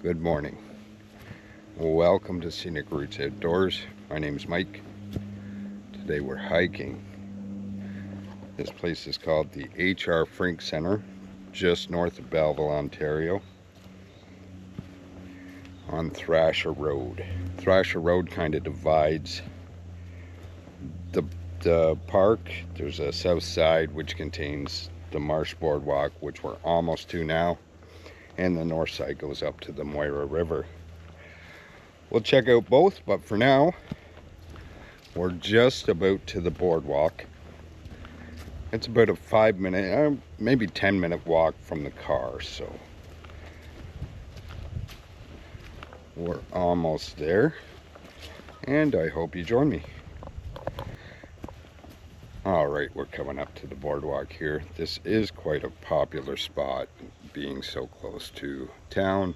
Good morning. Welcome to Scenic Roots Outdoors. My name's Mike. Today we're hiking. This place is called the H.R. Frink Center, just north of Belleville, Ontario, on Thrasher Road. Thrasher Road kind of divides the park. There's a south side which contains the Marsh Boardwalk, which we're almost to now, and the north side goes up to the Moira River. We'll check out both, but for now we're just about to the boardwalk. It's about a 5-minute, maybe 10-minute walk from the car, so we're almost there, and I hope you join me. Alright, we're coming up to the boardwalk here. This is quite a popular spot, being so close to town.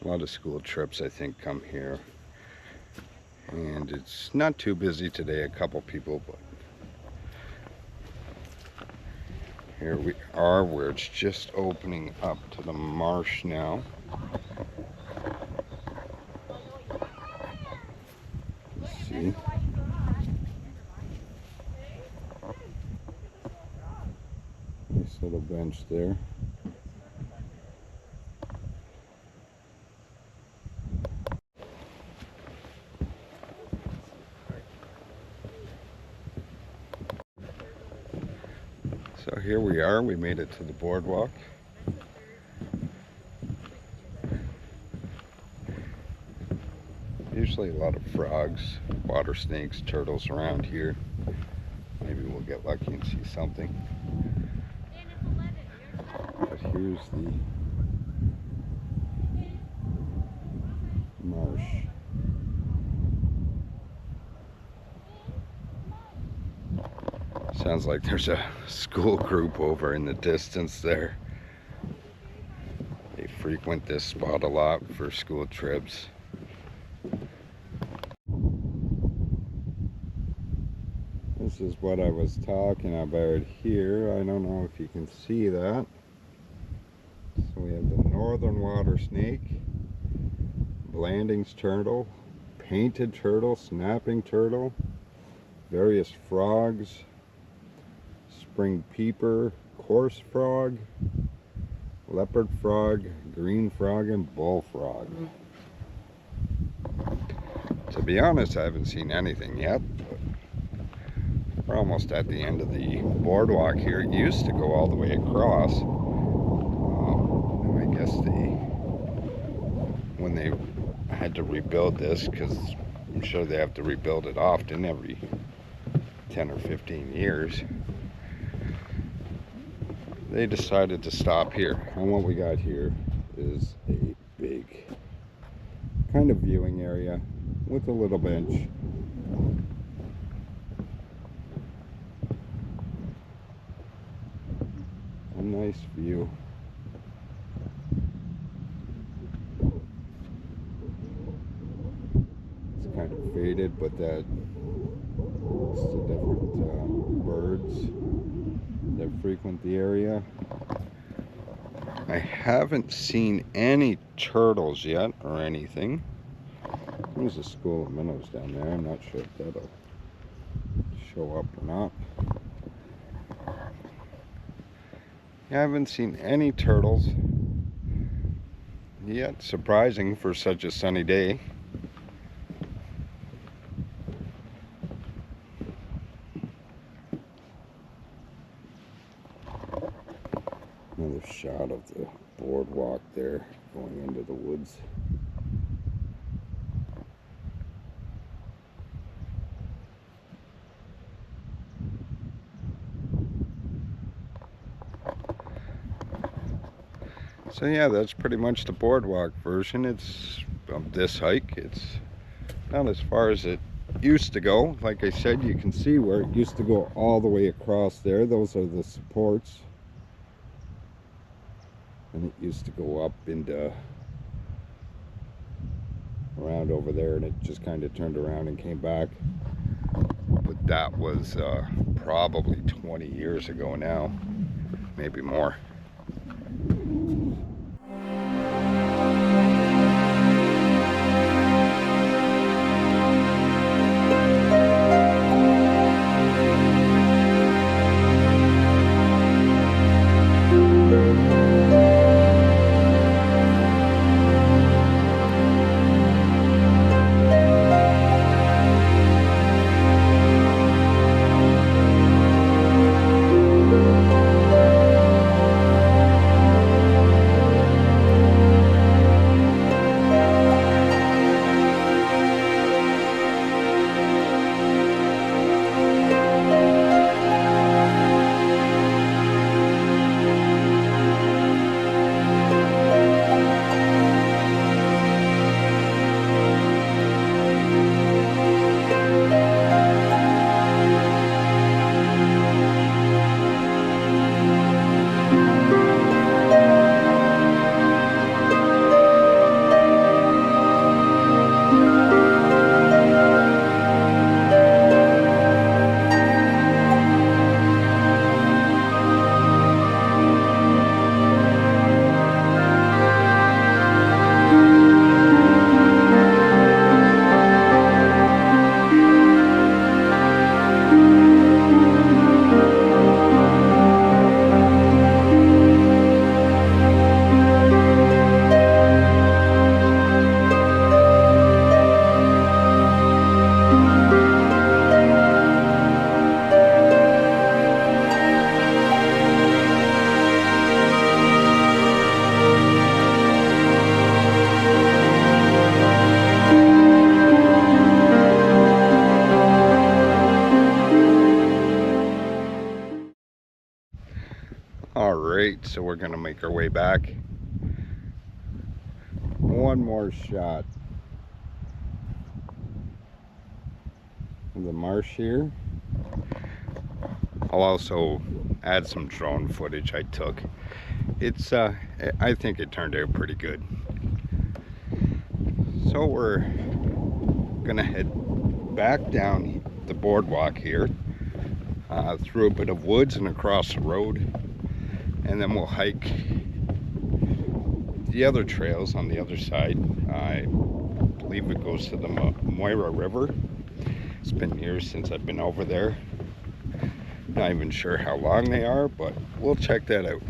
A lot of school trips, I think, come here. And it's not too busy today, a couple people, but here we are where it's just opening up to the marsh now. Let's see. Nice little bench there. So here we are, we made it to the boardwalk. Usually a lot of frogs, water snakes, turtles around here. Maybe we'll get lucky and see something. But here's the marsh. Sounds like there's a school group over in the distance there. They frequent this spot a lot for school trips. This is what I was talking about here. I don't know if you can see that. So we have the northern water snake, Blanding's turtle, painted turtle, snapping turtle, various frogs, spring peeper, coarse frog, leopard frog, green frog, and bullfrog. To be honest, I haven't seen anything yet, but we're almost at the end of the boardwalk here. It used to go all the way across. I guess when they had to rebuild this, because I'm sure they have to rebuild it often, every 10 or 15 years, they decided to stop here. And what we got here is a big kind of viewing area with a little bench. A nice view. It's kind of faded, but that's the different birds that frequent the area. I haven't seen any turtles yet or anything. There's a school of minnows down there. I'm not sure if that'll show up or not. I haven't seen any turtles yet. Surprising for such a sunny day. Another shot of the boardwalk there going into the woods. So yeah, that's pretty much the boardwalk version. It's of this hike. It's not as far as it used to go. Like I said, you can see where it used to go all the way across there. Those are the supports. And it used to go up into around over there, and it just kind of turned around and came back. But that was probably 20 years ago now, maybe more. so we're gonna make our way back. One more shot of the marsh here. I'll also add some drone footage I took. It's I think it turned out pretty good. So we're gonna head back down the boardwalk here, through a bit of woods and across the road, and then we'll hike the other trails on the other side. I believe it goes to the Moira River. It's been years since I've been over there. Not even sure how long they are, but we'll check that out.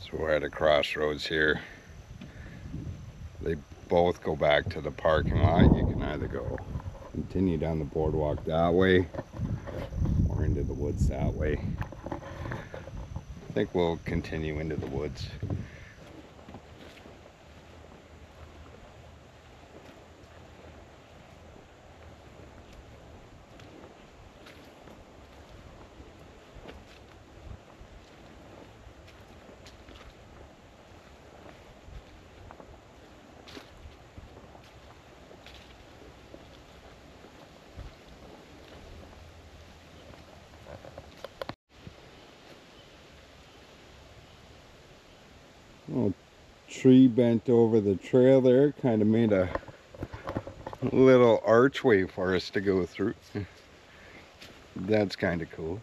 So we're at a crossroads here. They both go back to the parking lot. You can either go continue down the boardwalk that way or into the woods that way. I think we'll continue into the woods. Little tree bent over the trail there, kind of made a little archway for us to go through. That's kind of cool.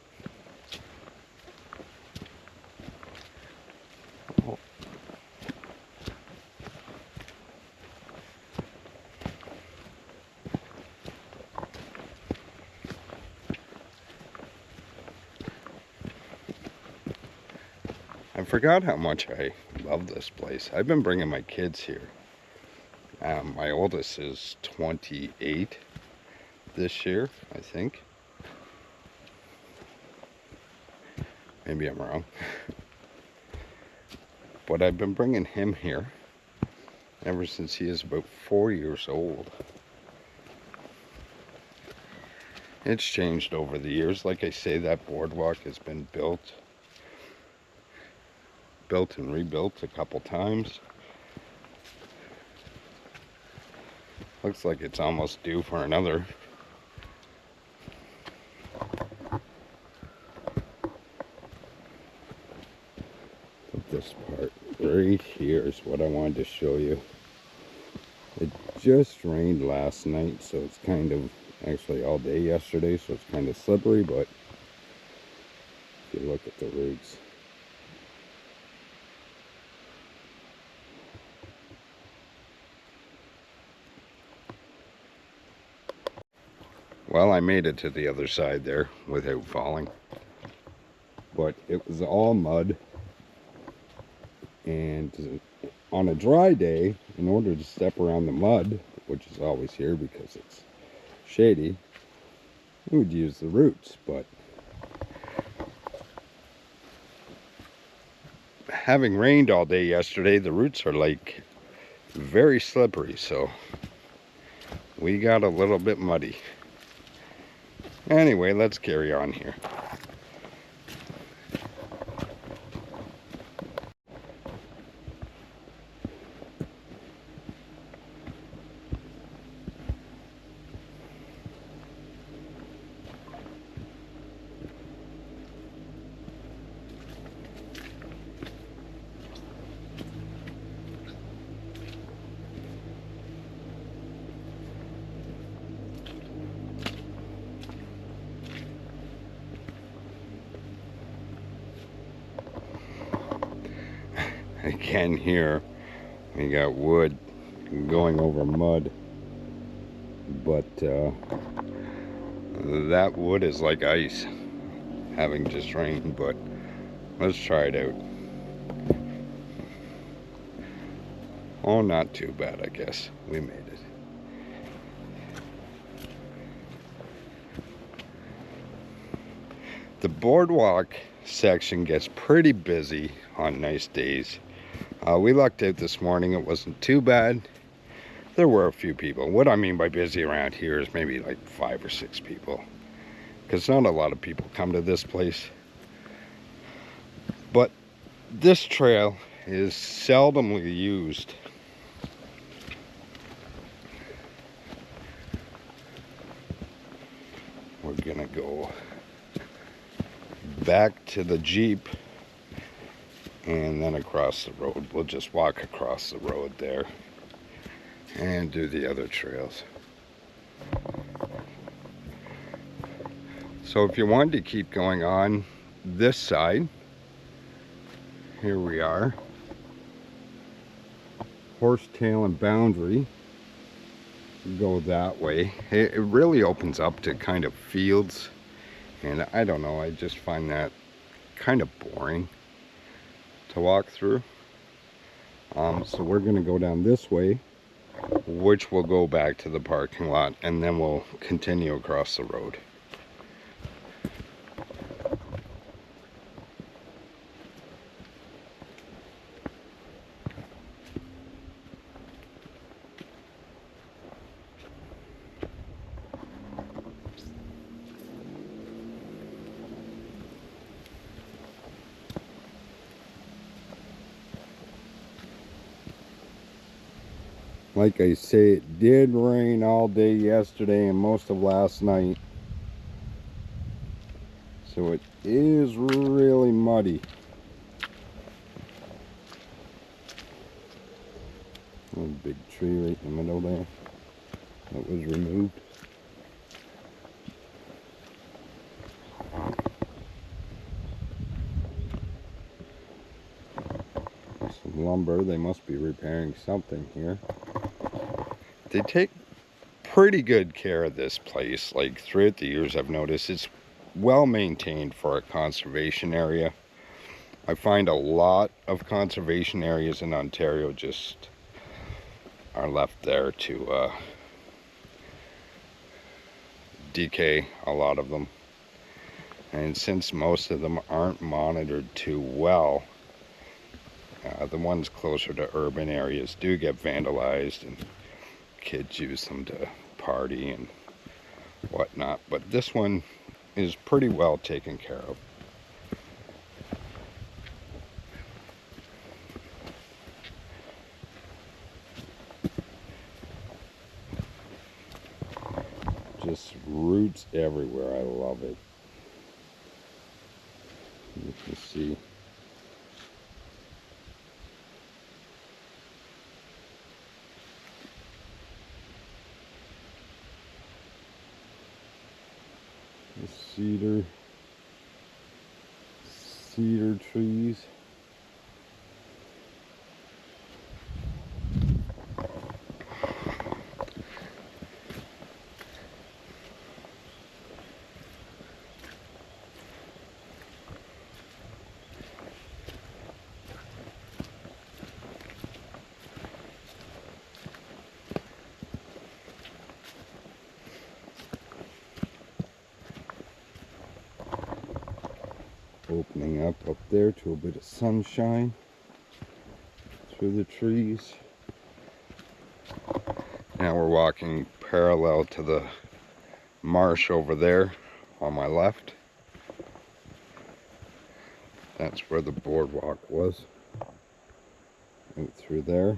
Oh. I forgot how much I love this place. I've been bringing my kids here. My oldest is 28 this year, I think. Maybe I'm wrong. But I've been bringing him here ever since he is about 4 years old. It's changed over the years. Like I say, that boardwalk has been built and rebuilt a couple times. Looks like it's almost due for another. This part right here is what I wanted to show you. It just rained last night, so it's kind of, actually all day yesterday, so it's kind of slippery, but if you look at the roots. Well, I made it to the other side there without falling, but it was all mud, and on a dry day, in order to step around the mud, which is always here because it's shady, we would use the roots, but having rained all day yesterday, the roots are like very slippery, so we got a little bit muddy. Anyway, let's carry on here. again here. We got wood going over mud, but that wood is like ice, having just rained. But let's try it out. Oh, not too bad, I guess. We made it. The boardwalk section gets pretty busy on nice days. We lucked out this morning. It wasn't too bad. There were a few people. What I mean by busy around here is maybe like 5 or 6 people, because not a lot of people come to this place. But this trail is seldomly used. We're gonna go back to the Jeep and then across the road. We'll just walk across the road there and do the other trails. So if you wanted to keep going on this side, here we are, Horsetail and Boundary, go that way. It really opens up to kind of fields, and I don't know, I just find that kind of boring to walk through. So we're going to go down this way, which will go back to the parking lot, and then we'll continue across the road. Like I say, it did rain all day yesterday and most of last night, so it is really muddy. A big tree right in the middle there that was removed. Some lumber. They must be repairing something here. They take pretty good care of this place. Like throughout the years, I've noticed it's well maintained for a conservation area. I find a lot of conservation areas in Ontario just are left there to decay, a lot of them. And since most of them aren't monitored too well, the ones closer to urban areas do get vandalized, and kids use them to party and whatnot. But this one is pretty well taken care of. Just roots everywhere. I love it. You can see. The cedar trees. Opening up there to a bit of sunshine through the trees. Now we're walking parallel to the marsh over there on my left. That's where the boardwalk was. Out through there.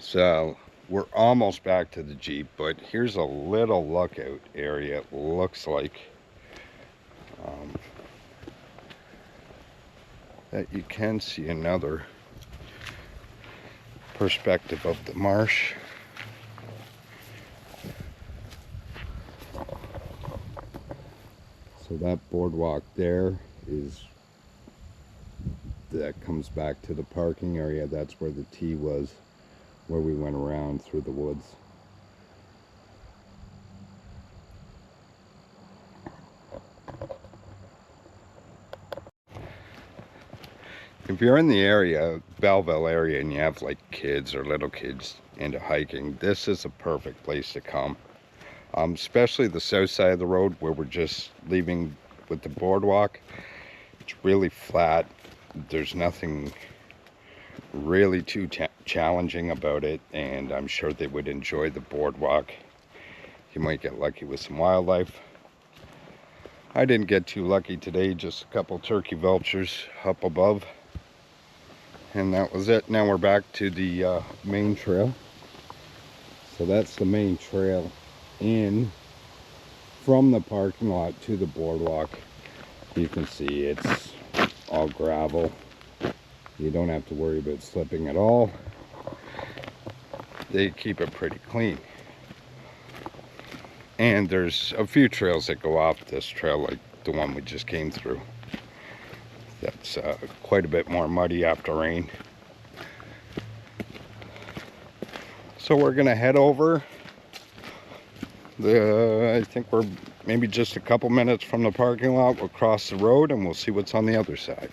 So we're almost back to the Jeep, but here's a little lookout area, it looks like, that you can see another perspective of the marsh. So that boardwalk there that comes back to the parking area. That's where the T was, where we went around through the woods. If you're in the area, Belleville area, and you have like kids or little kids into hiking, this is a perfect place to come. Especially the south side of the road where we're just leaving with the boardwalk. It's really flat. There's nothing really too challenging about it, and I'm sure they would enjoy the boardwalk. You might get lucky with some wildlife. I didn't get too lucky today, just a couple turkey vultures up above. And that was it. Now we're back to the main trail. So that's the main trail in from the parking lot to the boardwalk. You can see it's all gravel. You don't have to worry about slipping at all. They keep it pretty clean. And there's a few trails that go off this trail, like the one we just came through. That's quite a bit more muddy after rain. So we're gonna head over. I think we're maybe just a couple minutes from the parking lot. We'll cross the road and we'll see what's on the other side.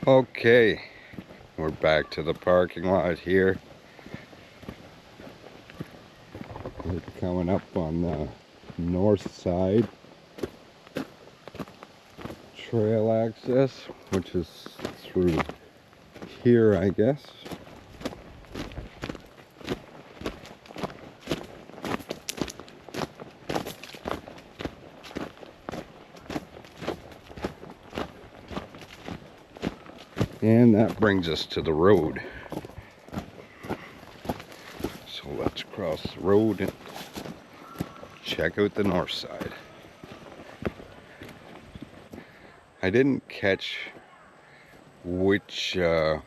Okay, we're back to the parking lot here. We're coming up on the north side trail access, which is through here, I guess. And that brings us to the road. So let's cross the road and check out the north side. I didn't catch which trail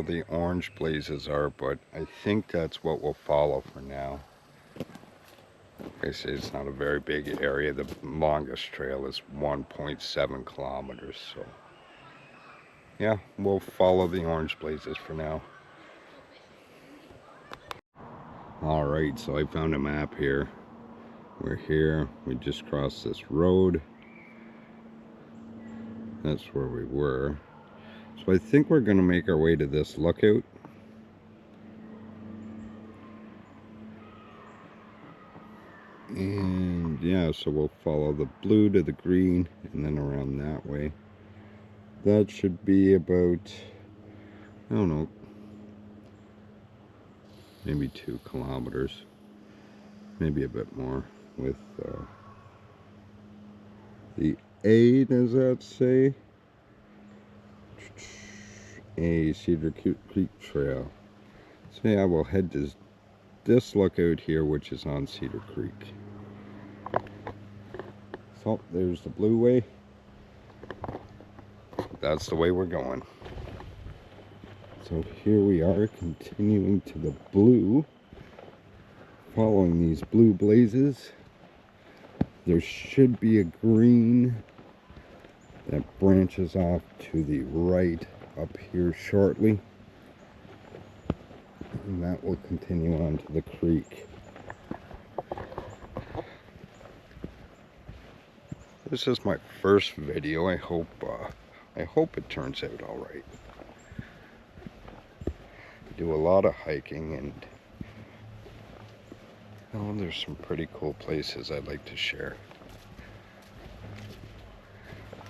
the orange blazes are, but I think that's what we'll follow for now. Like I say, it's not a very big area. The longest trail is 1.7 kilometers, so yeah, we'll follow the orange blazes for now. Alright, so I found a map here. We're here, we just crossed this road. That's where we were. So I think we're going to make our way to this lookout. And yeah, so we'll follow the blue to the green and then around that way. That should be about, I don't know, maybe 2 kilometers. Maybe a bit more with the A, does that say? A Cedar Creek Trail. So yeah, we'll head to this lookout here, which is on Cedar Creek. Oh, there's the blue way. That's the way we're going. So here we are, continuing to the blue, following these blue blazes. There should be a green that branches off to the right up here shortly, and that will continue on to the creek. This is my first video. I hope it turns out all right. I do a lot of hiking, and there's some pretty cool places I'd like to share.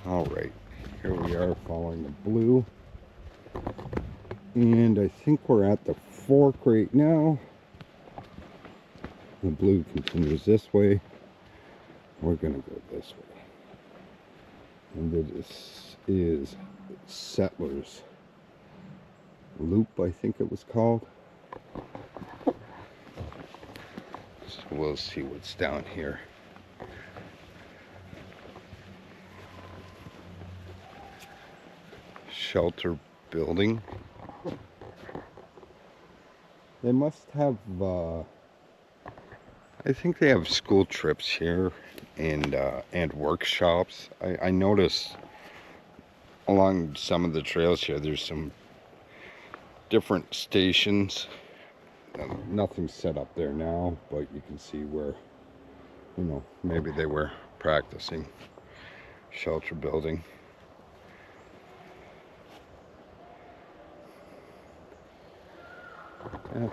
All right, here we are following the blue, and I think we're at the fork right now. The blue continues this way. We're gonna go this way. And this is Settlers Loop, I think it was called. So we'll see what's down here. Shelter building. They must have, I think they have school trips here and workshops. I noticed along some of the trails here, there's some different stations. Nothing's set up there now, but you can see where, maybe they were practicing shelter building. Yeah.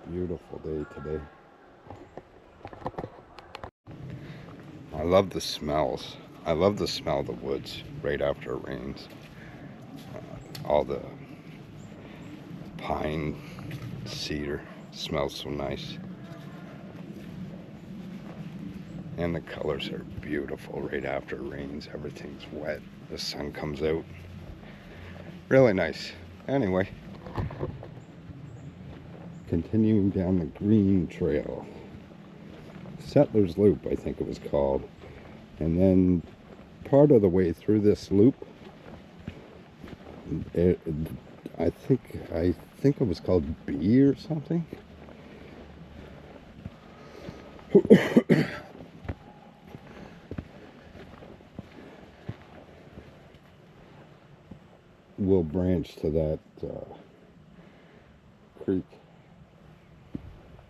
Beautiful day today. I love the smells. I love the smell of the woods right after it rains. All the pine, cedar smells so nice. And the colors are beautiful right after it rains. Everything's wet. The sun comes out. Really nice. Anyway, continuing down the green trail. Settlers Loop, I think it was called. And then part of the way through this loop, I think it was called B or something. We'll branch to that creek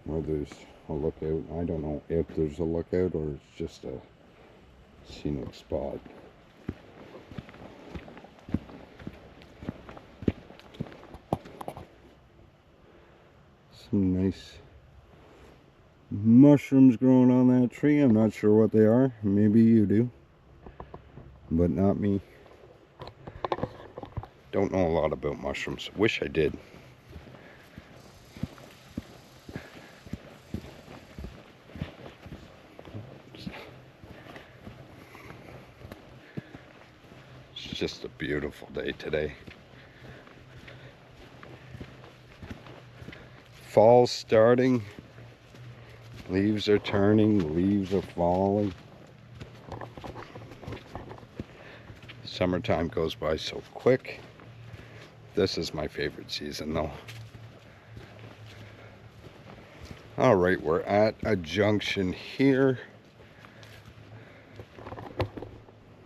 where there's a lookout. I don't know if there's a lookout or it's just a scenic spot. Some nice mushrooms growing on that tree. I'm not sure what they are. Maybe you do, but not me. Don't know a lot about mushrooms. Wish I did. It's just a beautiful day today. Fall's starting. Leaves are turning. Leaves are falling. Summertime goes by so quick. This is my favorite season though. All right, we're at a junction here.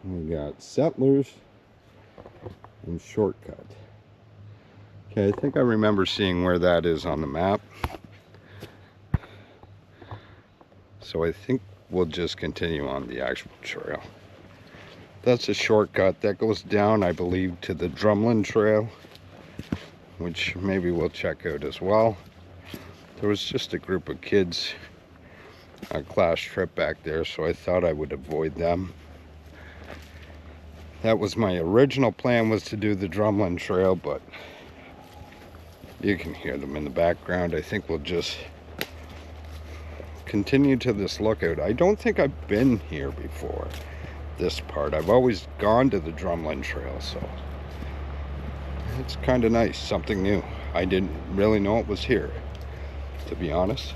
We got Settlers and Shortcut. Okay, I think I remember seeing where that is on the map. So I think we'll just continue on the actual trail. That's a shortcut that goes down, I believe, to the Drumlin Trail, which maybe we'll check out as well. There was just a group of kids, a class trip back there, so I thought I would avoid them. That was my original plan, was to do the Drumlin Trail, but you can hear them in the background. I think we'll just continue to this lookout. I don't think I've been here before, this part. I've always gone to the Drumlin Trail, so it's kind of nice, something new. I didn't really know it was here, to be honest.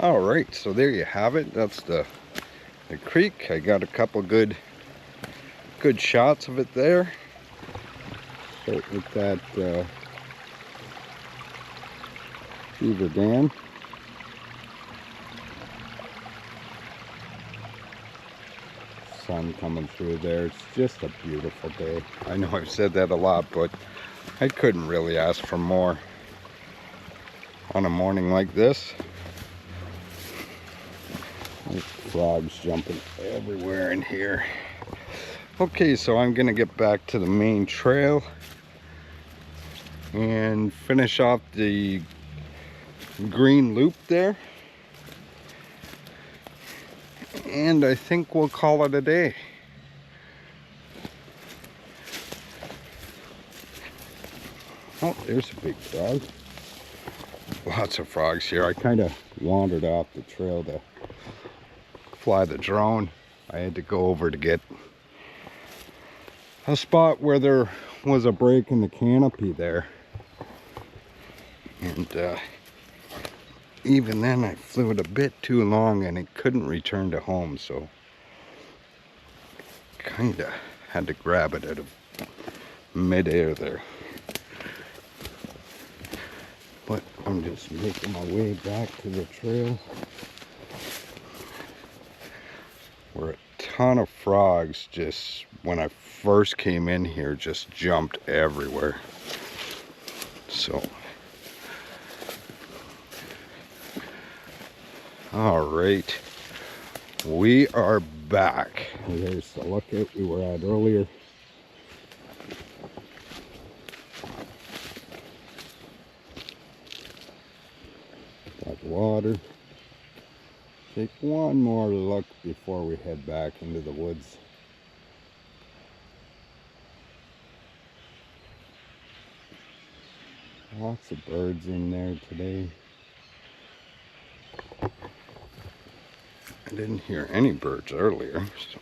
All right, so there you have it. That's the creek. I got a couple good shots of it there. Start with that beaver dam. Sun coming through there. It's just a beautiful day. I know I've said that a lot, but I couldn't really ask for more on a morning like this. There's frogs jumping everywhere in here. Okay, so I'm gonna get back to the main trail and finish off the green loop there, and I think we'll call it a day. Oh, there's a big frog. Lots of frogs here. I kind of wandered off the trail to fly the drone. I had to go over to get a spot where there was a break in the canopy there, and even then I flew it a bit too long and it couldn't return to home, so kinda had to grab it out of midair there. But I'm just making my way back to the trail where a ton of frogs, just when I first came in here, just jumped everywhere. So all right, we are back. There's the lookout we were at earlier. Got water. Take one more look before we head back into the woods. Lots of birds in there today. I didn't hear any birds earlier, so.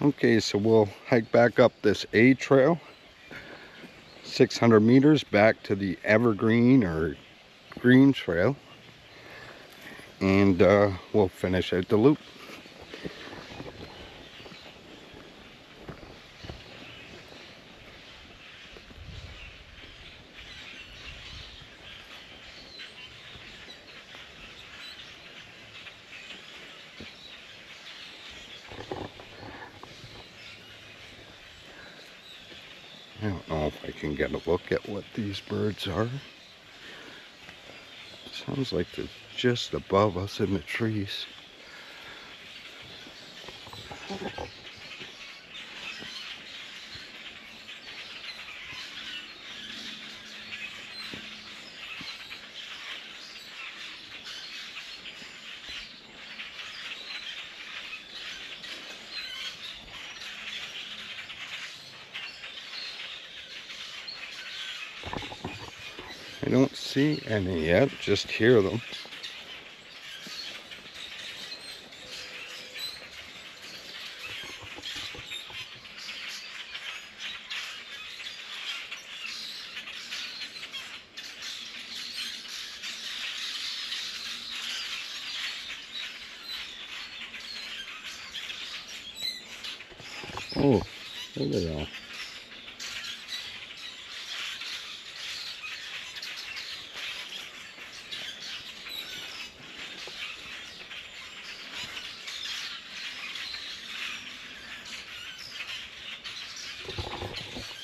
Okay, so we'll hike back up this A trail, 600 meters back to the Evergreen or Green Trail, and we'll finish out the loop. I don't know if I can get a look at what these birds are. Sounds like they're just above us in the trees. I don't see any yet, just hear them. Oh, there they are.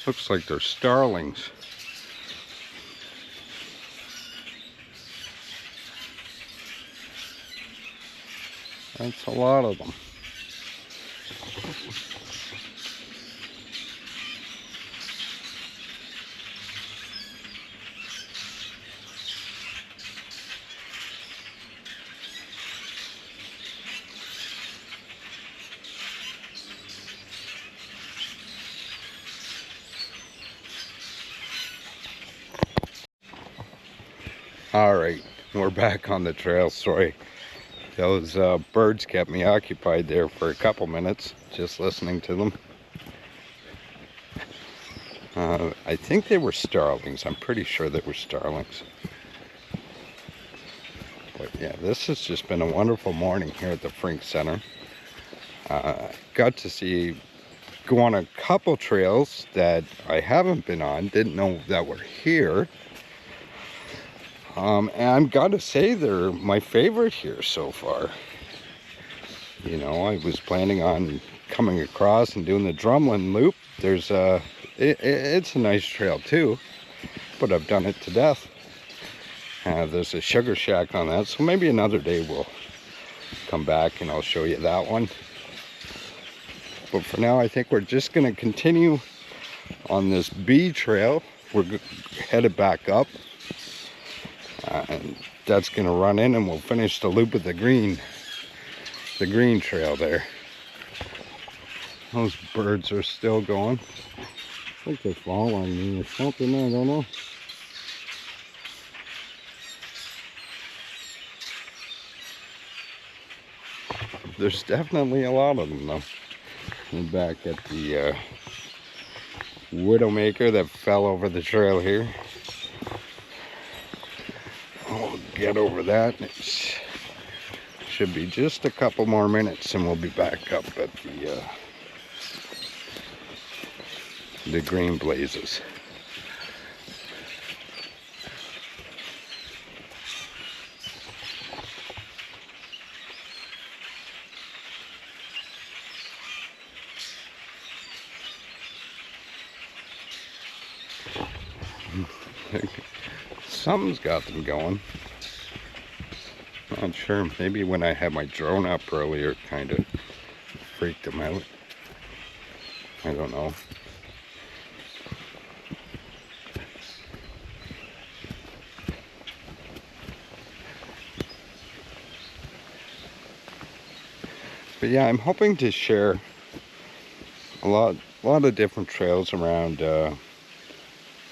Looks like they're starlings. That's a lot of them. All right, we're back on the trail. Sorry, those birds kept me occupied there for a couple minutes, just listening to them. I think they were starlings. I'm pretty sure they were starlings. But yeah, this has just been a wonderful morning here at the Frink Center. Got to go on a couple trails that I haven't been on, didn't know that were here. And I've got to say they're my favorite here so far. You know, I was planning on coming across and doing the Drumlin loop. There's it's a nice trail too, but I've done it to death. There's a sugar shack on that, so maybe another day we'll come back and I'll show you that one. But for now, I think we're just going to continue on this B trail. We're headed back up, and that's going to run in, and we'll finish the loop of the green trail there. Those birds are still going. I think they're following me or something, I don't know. There's definitely a lot of them though. And back at the Widowmaker that fell over the trail here. I'll get over that. It should be just a couple more minutes and we'll be back up at the green blazes. Something's got them going. Not sure. Maybe when I had my drone up earlier, it kind of freaked them out. I don't know. But yeah, I'm hoping to share a lot of different trails around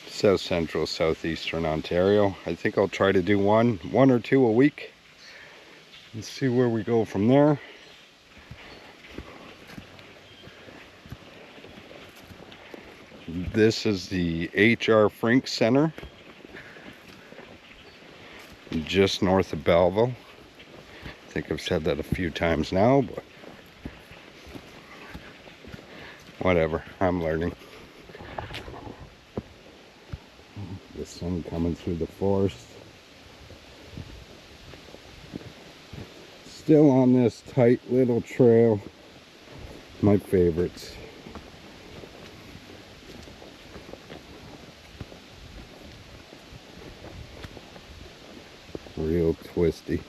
south central, southeastern Ontario. I think I'll try to do one or two a week and see where we go from there. This is the HR Frink Center, just north of Belleville. I think I've said that a few times now, but whatever, I'm learning. The sun coming through the forest. Still on this tight little trail. My favorites. Real twisty.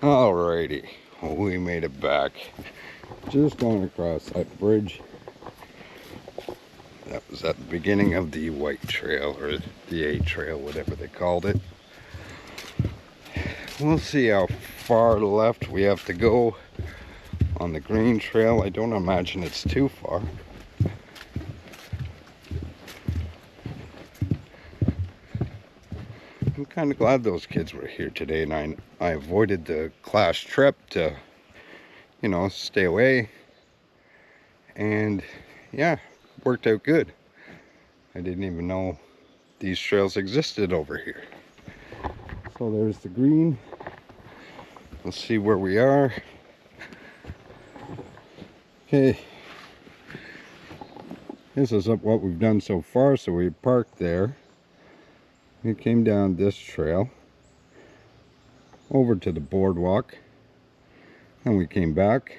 Alrighty, we made it back. Just going across that bridge. That was at the beginning of the white trail, or the A trail, whatever they called it. We'll see how far left we have to go on the green trail. I don't imagine it's too far. I'm kind of glad those kids were here today, and I avoided the class trip to, you know, stay away. And yeah, worked out good. I didn't even know these trails existed over here. So there's the green. Let's see where we are. Okay. This is what we've done so far. So we parked there. We came down this trail over to the boardwalk, and we came back,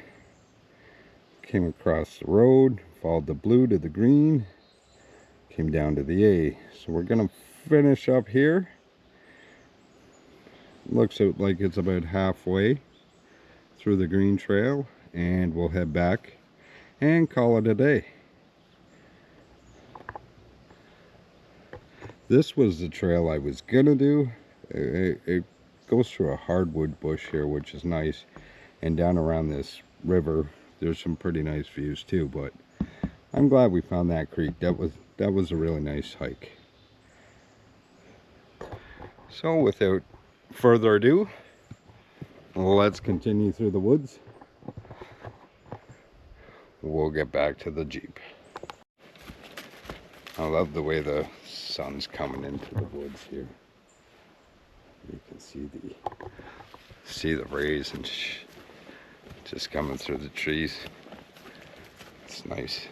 came across the road, followed the blue to the green, came down to the A. So we're gonna finish up here. Looks like it's about halfway through the green trail, and we'll head back and call it a day. This was the trail I was gonna do. It goes through a hardwood bush here, which is nice, and down around this river there's some pretty nice views too, but I'm glad we found that creek. That was a really nice hike. So without further ado, let's continue through the woods. We'll get back to the Jeep. I love the way the sun's coming into the woods here. You can see the rays and just coming through the trees. It's nice.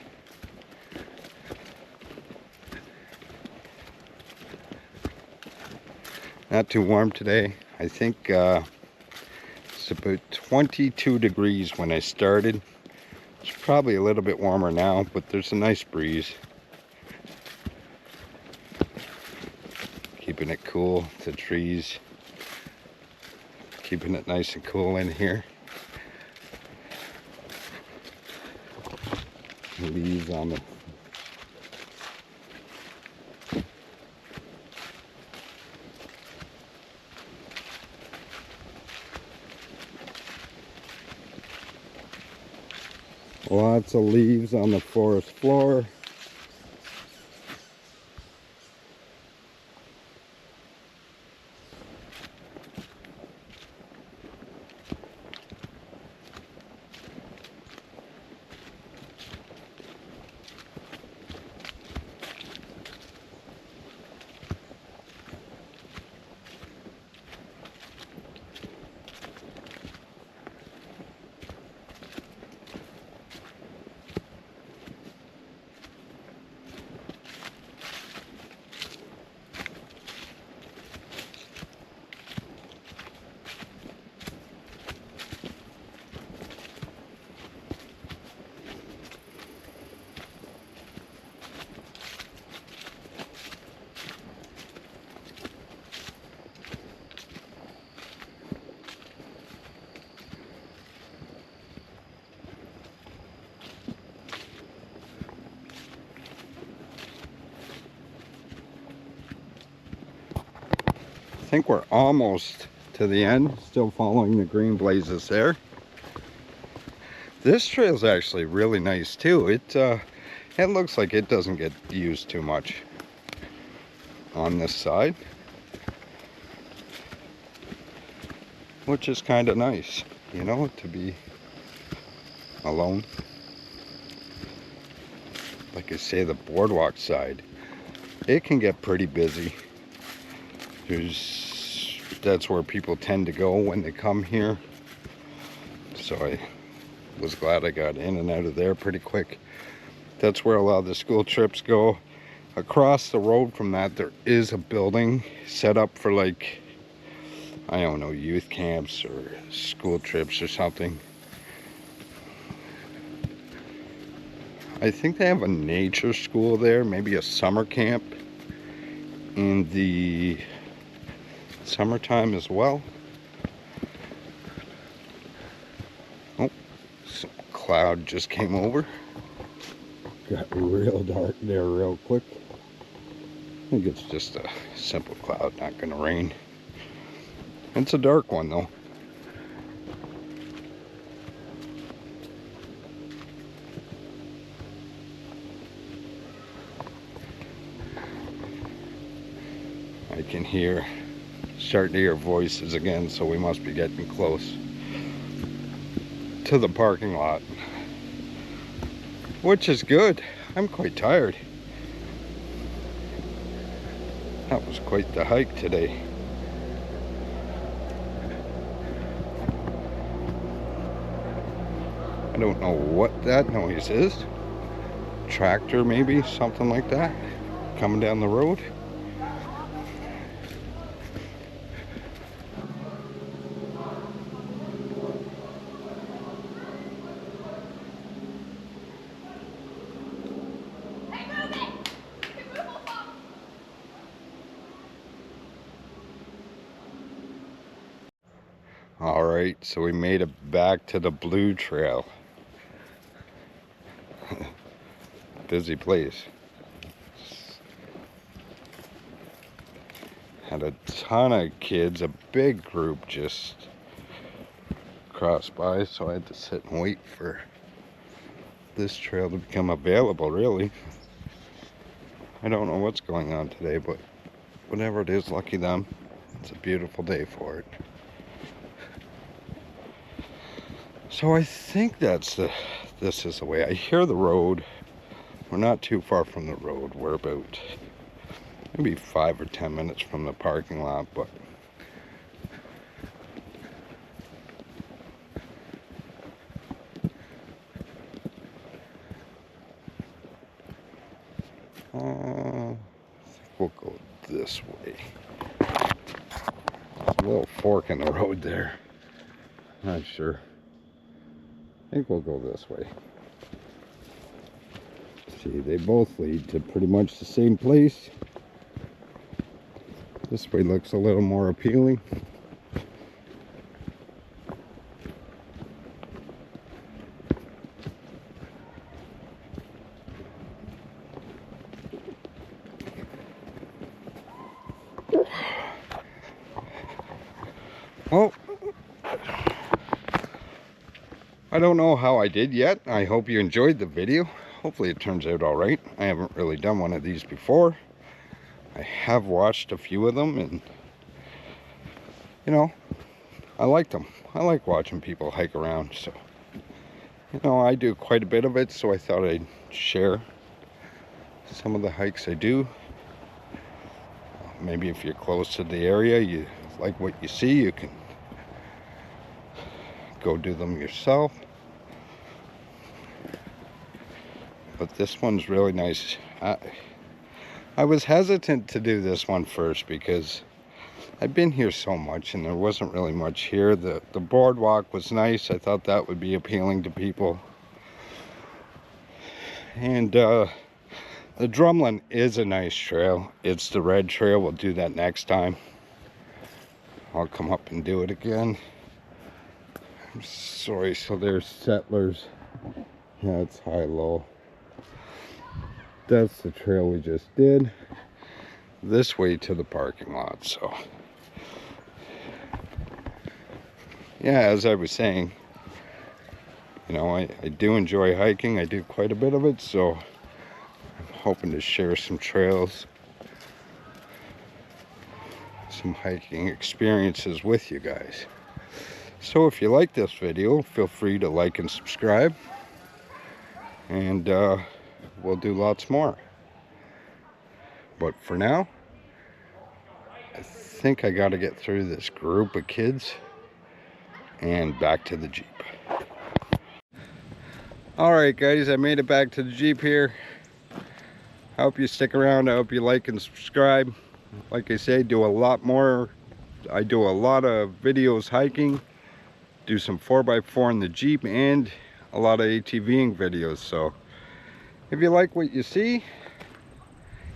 Not too warm today. I think it's about 22 degrees when I started. It's probably a little bit warmer now, but there's a nice breeze. Keeping it cool, the trees. Keeping it nice and cool in here. Leaves on the lots of leaves on the forest floor. I think we're almost to the end, still following the green blazes there. This trail is actually really nice too. It looks like it doesn't get used too much on this side, which is kind of nice, you know, to be alone. Like I say, the boardwalk side, it can get pretty busy. That's where people tend to go when they come here. So I was glad I got in and out of there pretty quick. That's where a lot of the school trips go. Across the road from that, there is a building set up for, like, I don't know, youth camps or school trips or something. I think they have a nature school there, maybe a summer camp in the summertime as well. Oh, some cloud just came over. Got real dark there real quick. I think it's just a simple cloud, not gonna rain. It's a dark one though. I can start to hear voices again, so we must be getting close to the parking lot, which is good. I'm quite tired. That was quite the hike today. I don't know what that noise is. Tractor maybe, something like that, coming down the road. Alright, so we made it back to the Blue Trail. Busy place. ton of kids, a big group just crossed by, so I had to sit and wait for this trail to become available, really. I don't know what's going on today, but whatever it is, lucky them. It's a beautiful day for it. So I think this is the way. I hear the road. We're not too far from the road. We're about maybe 5 or 10 minutes from the parking lot, but I think we'll go this way. There's a little fork in the road there. Not sure. I think we'll go this way. See, they both lead to pretty much the same place. This way looks a little more appealing. Well, I don't know how I did yet. I hope you enjoyed the video. Hopefully it turns out all right. I haven't really done one of these before. I have watched a few of them, and you know, I like them. I like watching people hike around, so you know, I do quite a bit of it, so I thought I'd share some of the hikes I do. Maybe if you're close to the area, you like what you see, you can go do them yourself. But this one's really nice. I was hesitant to do this one first because I've been here so much and there wasn't really much here. The boardwalk was nice. I thought that would be appealing to people. And the Drumlin is a nice trail. It's the red trail. We'll do that next time. I'll come up and do it again. I'm sorry. So there's Settlers. Yeah, it's high-low. That's the trail we just did. This way to the parking lot. So yeah, as I was saying, you know, I do enjoy hiking. I do quite a bit of it, so I'm hoping to share some trails, some hiking experiences with you guys. So if you like this video, feel free to like and subscribe, and we'll do lots more. But for now, I think I got to get through this group of kids and back to the Jeep. Alright guys, I made it back to the Jeep here. I hope you stick around. I hope you like and subscribe. Like I say, do a lot more. I do a lot of videos hiking, do some 4x4 in the Jeep, and a lot of ATVing videos. So if you like what you see,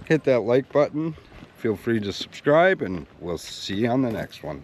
hit that like button. Feel free to subscribe, and we'll see you on the next one.